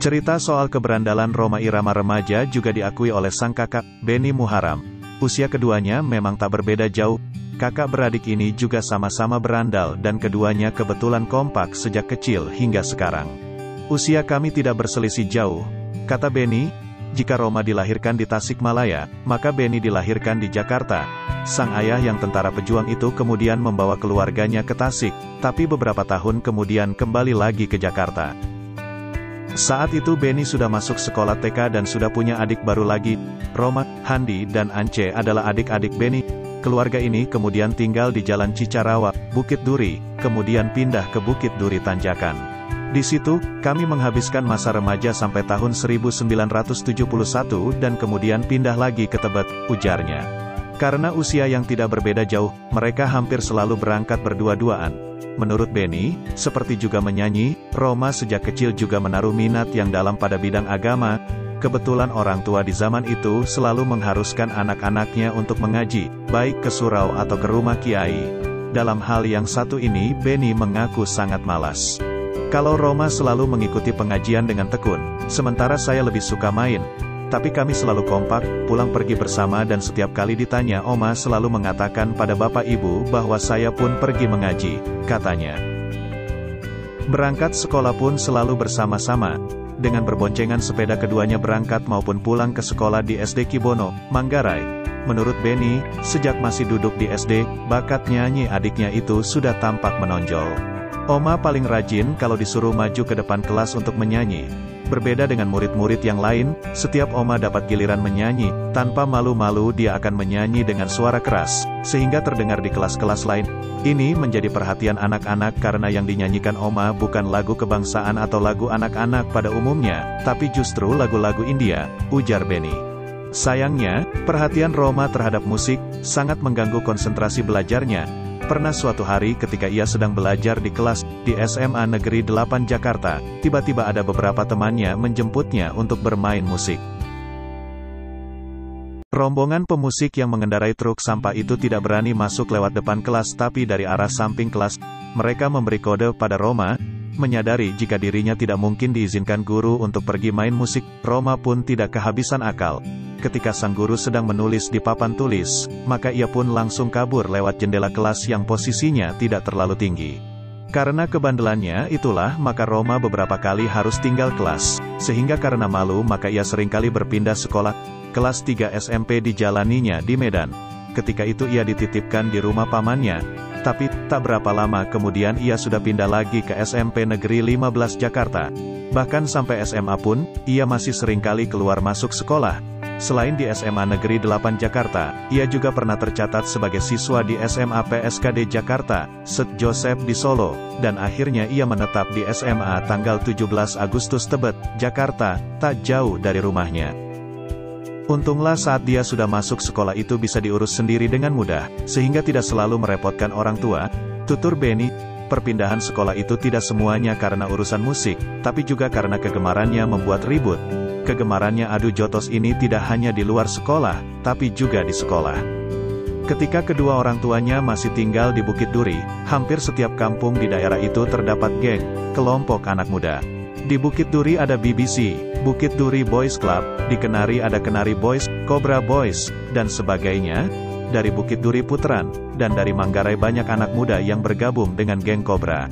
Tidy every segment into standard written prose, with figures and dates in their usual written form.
Cerita soal keberandalan Roma irama remaja juga diakui oleh sang kakak, Benny Muharram. Usia keduanya memang tak berbeda jauh. Kakak beradik ini juga sama-sama berandal dan keduanya kebetulan kompak sejak kecil hingga sekarang. Usia kami tidak berselisih jauh, kata Benny. Jika Roma dilahirkan di Tasikmalaya, maka Benny dilahirkan di Jakarta. Sang ayah yang tentara pejuang itu kemudian membawa keluarganya ke Tasik, tapi beberapa tahun kemudian kembali lagi ke Jakarta. Saat itu Benny sudah masuk sekolah TK dan sudah punya adik baru lagi. Roma, Handi, dan Ance adalah adik-adik Benny. Keluarga ini kemudian tinggal di Jalan Cicarawa, Bukit Duri, kemudian pindah ke Bukit Duri Tanjakan. Di situ, kami menghabiskan masa remaja sampai tahun 1971 dan kemudian pindah lagi ke Tebet, ujarnya. Karena usia yang tidak berbeda jauh, mereka hampir selalu berangkat berdua-duaan. Menurut Benny, seperti juga menyanyi, Roma sejak kecil juga menaruh minat yang dalam pada bidang agama. Kebetulan orang tua di zaman itu selalu mengharuskan anak-anaknya untuk mengaji, baik ke surau atau ke rumah kiai. Dalam hal yang satu ini Benny mengaku sangat malas. Kalau Roma selalu mengikuti pengajian dengan tekun, sementara saya lebih suka main. Tapi kami selalu kompak, pulang pergi bersama dan setiap kali ditanya Oma selalu mengatakan pada bapak ibu bahwa saya pun pergi mengaji, katanya. Berangkat sekolah pun selalu bersama-sama. Dengan berboncengan sepeda keduanya berangkat maupun pulang ke sekolah di SD Kibono, Manggarai. Menurut Benny, sejak masih duduk di SD, bakat nyanyi adiknya itu sudah tampak menonjol. Oma paling rajin kalau disuruh maju ke depan kelas untuk menyanyi. Berbeda dengan murid-murid yang lain, setiap Oma dapat giliran menyanyi, tanpa malu-malu dia akan menyanyi dengan suara keras, sehingga terdengar di kelas-kelas lain. Ini menjadi perhatian anak-anak karena yang dinyanyikan Oma bukan lagu kebangsaan atau lagu anak-anak pada umumnya, tapi justru lagu-lagu India, ujar Benny. Sayangnya, perhatian Roma terhadap musik, sangat mengganggu konsentrasi belajarnya. Pernah suatu hari ketika ia sedang belajar di kelas, di SMA Negeri 8 Jakarta, tiba-tiba ada beberapa temannya menjemputnya untuk bermain musik. Rombongan pemusik yang mengendarai truk sampah itu tidak berani masuk lewat depan kelas tapi dari arah samping kelas. Mereka memberi kode pada Roma. Menyadari jika dirinya tidak mungkin diizinkan guru untuk pergi main musik, Roma pun tidak kehabisan akal. Ketika sang guru sedang menulis di papan tulis, maka ia pun langsung kabur lewat jendela kelas yang posisinya tidak terlalu tinggi. Karena kebandelannya itulah maka Roma beberapa kali harus tinggal kelas, sehingga karena malu maka ia seringkali berpindah sekolah. Kelas 3 SMP dijalaninya di Medan. Ketika itu ia dititipkan di rumah pamannya, tapi tak berapa lama kemudian ia sudah pindah lagi ke SMP Negeri 15 Jakarta. Bahkan sampai SMA pun, ia masih seringkali keluar masuk sekolah. Selain di SMA Negeri 8 Jakarta, ia juga pernah tercatat sebagai siswa di SMA PSKD Jakarta, St. Joseph di Solo, dan akhirnya ia menetap di SMA tanggal 17 Agustus Tebet, Jakarta, tak jauh dari rumahnya. Untunglah saat dia sudah masuk sekolah itu bisa diurus sendiri dengan mudah, sehingga tidak selalu merepotkan orang tua, tutur Benny. Perpindahan sekolah itu tidak semuanya karena urusan musik, tapi juga karena kegemarannya membuat ribut. Kegemarannya adu jotos ini tidak hanya di luar sekolah, tapi juga di sekolah. Ketika kedua orang tuanya masih tinggal di Bukit Duri, hampir setiap kampung di daerah itu terdapat geng, kelompok anak muda. Di Bukit Duri ada BBC, Bukit Duri Boys Club, di Kenari ada Kenari Boys, Cobra Boys, dan sebagainya. Dari Bukit Duri Puteran, dan dari Manggarai banyak anak muda yang bergabung dengan geng Cobra.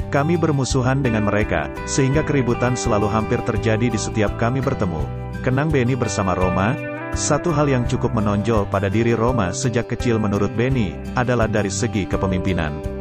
Kami bermusuhan dengan mereka, sehingga keributan selalu hampir terjadi di setiap kami bertemu. Kenang Benny bersama Roma. Satu hal yang cukup menonjol pada diri Roma sejak kecil menurut Benny, adalah dari segi kepemimpinan.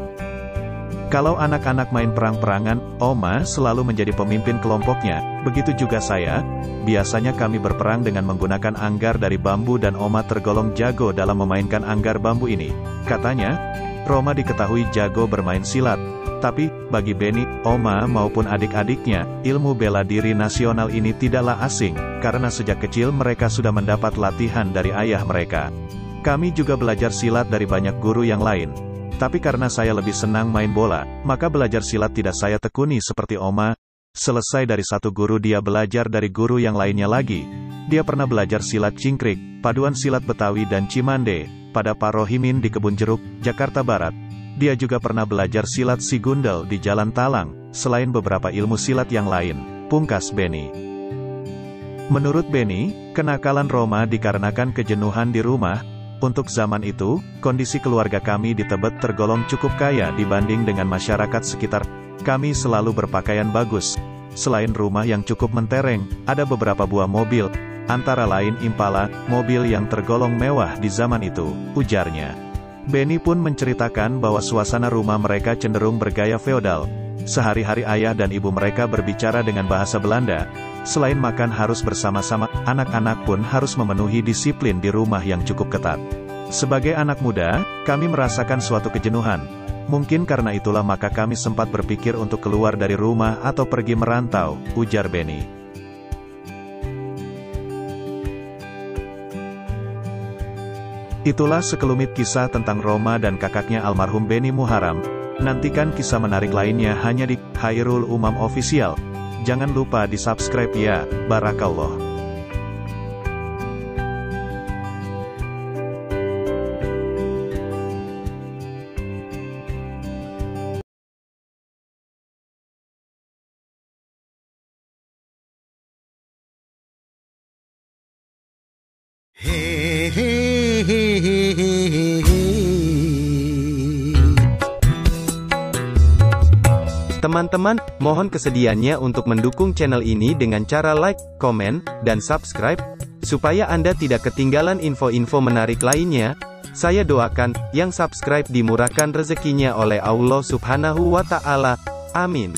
Kalau anak-anak main perang-perangan, Oma selalu menjadi pemimpin kelompoknya, begitu juga saya. Biasanya kami berperang dengan menggunakan anggar dari bambu dan Oma tergolong jago dalam memainkan anggar bambu ini. Katanya, Roma diketahui jago bermain silat. Tapi, bagi Benny, Oma maupun adik-adiknya, ilmu bela diri nasional ini tidaklah asing, karena sejak kecil mereka sudah mendapat latihan dari ayah mereka. Kami juga belajar silat dari banyak guru yang lain. Tapi karena saya lebih senang main bola, maka belajar silat tidak saya tekuni seperti Oma. Selesai dari satu guru dia belajar dari guru yang lainnya lagi. Dia pernah belajar silat cingkrik, paduan silat Betawi dan Cimande, pada Pak Rohimin di Kebun Jeruk, Jakarta Barat. Dia juga pernah belajar silat si Gundel di Jalan Talang, selain beberapa ilmu silat yang lain. pungkas Benny. Menurut Benny, kenakalan Roma dikarenakan kejenuhan di rumah. Untuk zaman itu, kondisi keluarga kami di Tebet tergolong cukup kaya dibanding dengan masyarakat sekitar. Kami selalu berpakaian bagus. Selain rumah yang cukup mentereng, ada beberapa buah mobil, antara lain Impala, mobil yang tergolong mewah di zaman itu, ujarnya. Benny pun menceritakan bahwa suasana rumah mereka cenderung bergaya feodal. Sehari-hari ayah dan ibu mereka berbicara dengan bahasa Belanda. Selain makan harus bersama-sama, anak-anak pun harus memenuhi disiplin di rumah yang cukup ketat. Sebagai anak muda, kami merasakan suatu kejenuhan. Mungkin karena itulah maka kami sempat berpikir untuk keluar dari rumah atau pergi merantau, ujar Benny. Itulah sekelumit kisah tentang Roma dan kakaknya almarhum Benny Muharam. Nantikan kisah menarik lainnya hanya di Khairul Umam Official. Jangan lupa di-subscribe ya, Barakallah. Teman-teman, mohon kesediaannya untuk mendukung channel ini dengan cara like, komen, dan subscribe, supaya Anda tidak ketinggalan info-info menarik lainnya. Saya doakan, yang subscribe dimurahkan rezekinya oleh Allah Subhanahu wa Ta'ala. Amin.